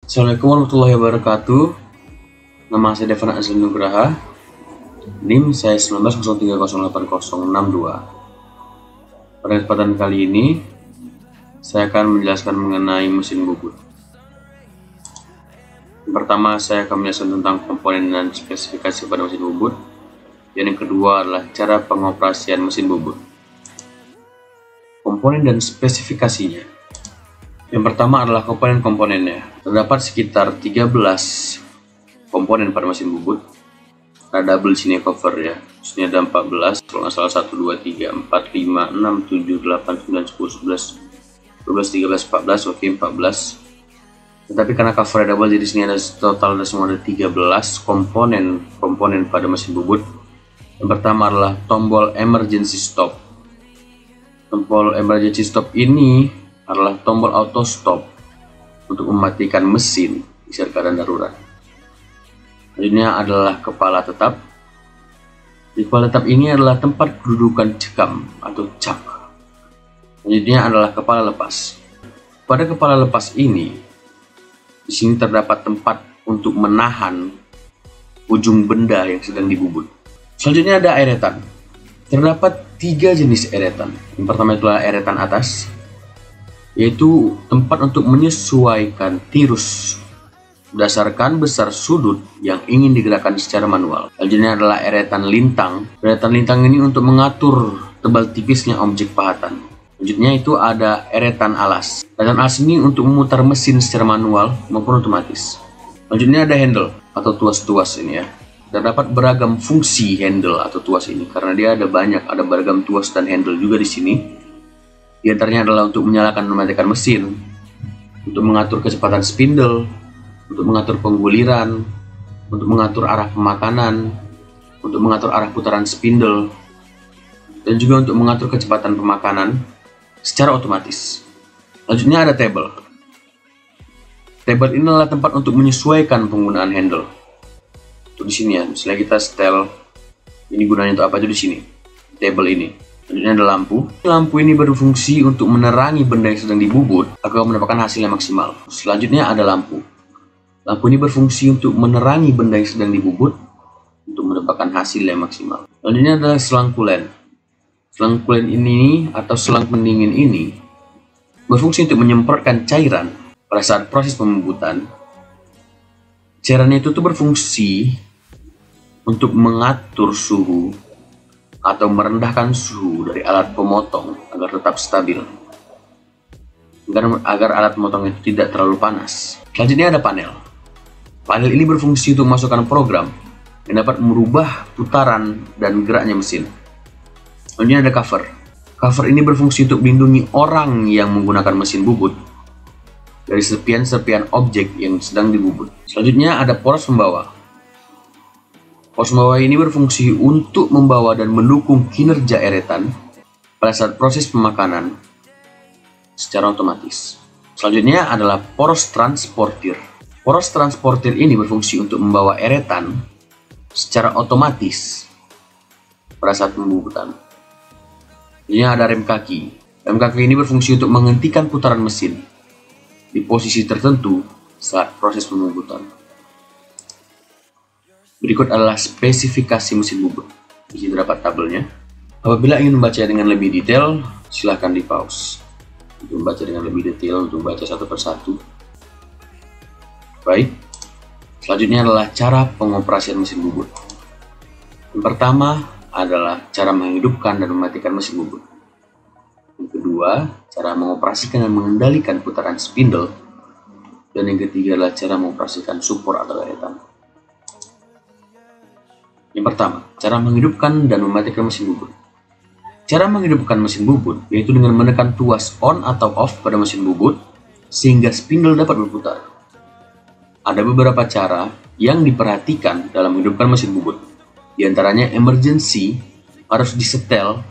Assalamualaikum warahmatullahi wabarakatuh. Nama saya Devan Azli Nugraha. NIM saya 1903080062. Pada kesempatan kali ini saya akan menjelaskan mengenai mesin bubut. Yang pertama, saya akan menjelaskan tentang komponen dan spesifikasi pada mesin bubut. Dan yang kedua adalah cara pengoperasian mesin bubut. Komponen dan spesifikasinya. Yang pertama adalah komponen-komponennya. Terdapat sekitar 13 komponen pada mesin bubut. Ada double sini cover ya. Sini ada 14, kalau nggak salah 1, 2, 3, 4, 5, 6, 7, 8, 9, 10, 11, 12, 13, 14, oke 14. Tetapi karena cover double, jadi sini ada total ada 13 komponen pada mesin bubut. Yang pertama adalah tombol emergency stop. Tombol emergency stop ini adalah tombol auto stop untuk mematikan mesin di saat keadaan darurat. Selanjutnya adalah kepala tetap. Di kepala tetap ini adalah tempat kedudukan cekam atau cap. Selanjutnya adalah kepala lepas. Pada kepala lepas ini, di sini terdapat tempat untuk menahan ujung benda yang sedang dibubut. Selanjutnya ada eretan. Terdapat 3 jenis eretan. Yang pertama itulah eretan atas, yaitu tempat untuk menyesuaikan tirus berdasarkan besar sudut yang ingin digerakkan secara manual. Selanjutnya adalah eretan lintang. Eretan lintang ini untuk mengatur tebal tipisnya objek pahatan. Selanjutnya itu ada eretan alas. Eretan alas ini untuk memutar mesin secara manual maupun otomatis. Selanjutnya ada handle atau tuas-tuas ini ya. Terdapat beragam fungsi handle atau tuas ini karena dia ada beragam tuas dan handle juga di sini. Di antaranya adalah untuk menyalakan dan mematikan mesin, untuk mengatur kecepatan spindle, untuk mengatur pengguliran, untuk mengatur arah pemakanan, untuk mengatur arah putaran spindle, dan juga untuk mengatur kecepatan pemakanan secara otomatis. Selanjutnya ada table. Table ini adalah tempat untuk menyesuaikan penggunaan handle. Untuk di sini ya, misalnya kita setel, ini gunanya untuk apa aja di sini? Table ini. Selanjutnya ada lampu. Lampu ini berfungsi untuk menerangi benda yang sedang dibubut agar mendapatkan hasil yang maksimal. Selanjutnya ada lampu. Lampu ini berfungsi untuk menerangi benda yang sedang dibubut untuk mendapatkan hasil yang maksimal. Selanjutnya adalah selang kulen. Selang kulen ini atau selang pendingin ini berfungsi untuk menyemprotkan cairan pada saat proses pembubutan. Cairan itu tuh berfungsi untuk mengatur suhu atau merendahkan suhu dari alat pemotong agar tetap stabil, agar alat pemotong itu tidak terlalu panas. Selanjutnya ada panel. Panel ini berfungsi untuk memasukkan program yang dapat merubah putaran dan geraknya mesin. Selanjutnya ada cover. Cover ini berfungsi untuk melindungi orang yang menggunakan mesin bubut dari serpian-serpian objek yang sedang dibubut. Selanjutnya ada poros pembawa. Poros pembawa ini berfungsi untuk membawa dan mendukung kinerja eretan pada saat proses pemakanan secara otomatis. Selanjutnya adalah poros transportir. Poros transportir ini berfungsi untuk membawa eretan secara otomatis pada saat pembubutan. Selanjutnya ada rem kaki. Rem kaki ini berfungsi untuk menghentikan putaran mesin di posisi tertentu saat proses pembubutan. Berikut adalah spesifikasi mesin bubut. Di sini terdapat tabelnya. Apabila ingin membaca dengan lebih detail, silahkan di pause untuk membaca dengan lebih detail, untuk baca satu persatu. Baik, selanjutnya adalah cara pengoperasian mesin bubut. Yang pertama adalah cara menghidupkan dan mematikan mesin bubut. Yang kedua, cara mengoperasikan dan mengendalikan putaran spindle. Dan yang ketiga adalah cara mengoperasikan support atau eretan. Yang pertama, cara menghidupkan dan mematikan mesin bubut. Cara menghidupkan mesin bubut yaitu dengan menekan tuas on atau off pada mesin bubut sehingga spindle dapat berputar. Ada beberapa cara yang diperhatikan dalam menghidupkan mesin bubut. Di antaranya emergency harus disetel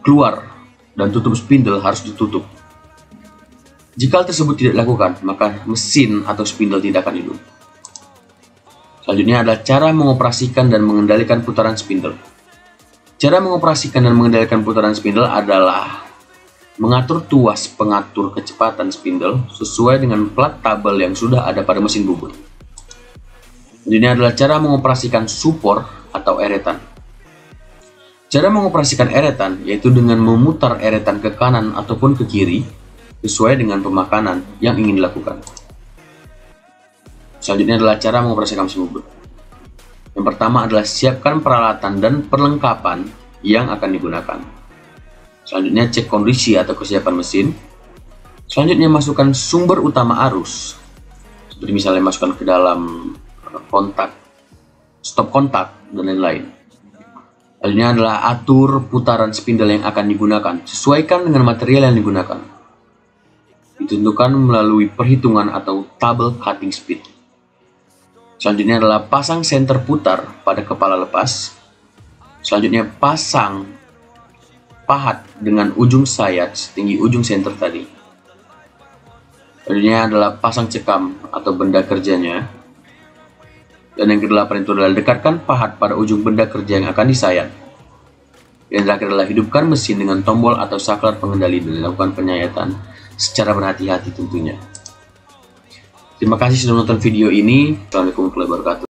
keluar dan tutup spindle harus ditutup. Jika hal tersebut tidak dilakukan, maka mesin atau spindle tidak akan hidup. Selanjutnya adalah cara mengoperasikan dan mengendalikan putaran spindle. Cara mengoperasikan dan mengendalikan putaran spindle adalah mengatur tuas pengatur kecepatan spindle sesuai dengan plat tabel yang sudah ada pada mesin bubut. Ini adalah cara mengoperasikan support atau eretan. Cara mengoperasikan eretan yaitu dengan memutar eretan ke kanan ataupun ke kiri sesuai dengan pemakanan yang ingin dilakukan. Selanjutnya adalah cara mengoperasikan mesin bubut. Yang pertama adalah siapkan peralatan dan perlengkapan yang akan digunakan. Selanjutnya cek kondisi atau kesiapan mesin. Selanjutnya masukkan sumber utama arus, seperti misalnya masukkan ke dalam kontak, stop kontak, dan lain-lain. Selanjutnya adalah atur putaran spindle yang akan digunakan, sesuaikan dengan material yang digunakan. Ditentukan melalui perhitungan atau table cutting speed. Selanjutnya adalah pasang senter putar pada kepala lepas. Selanjutnya pasang pahat dengan ujung sayat setinggi ujung senter tadi. Selanjutnya adalah pasang cekam atau benda kerjanya. Dan yang ke-8 itu adalah dekatkan pahat pada ujung benda kerja yang akan disayat. Yang terakhir adalah hidupkan mesin dengan tombol atau saklar pengendali dan lakukan penyayatan secara berhati-hati tentunya. Terima kasih sudah menonton video ini. Assalamualaikum warahmatullahi wabarakatuh.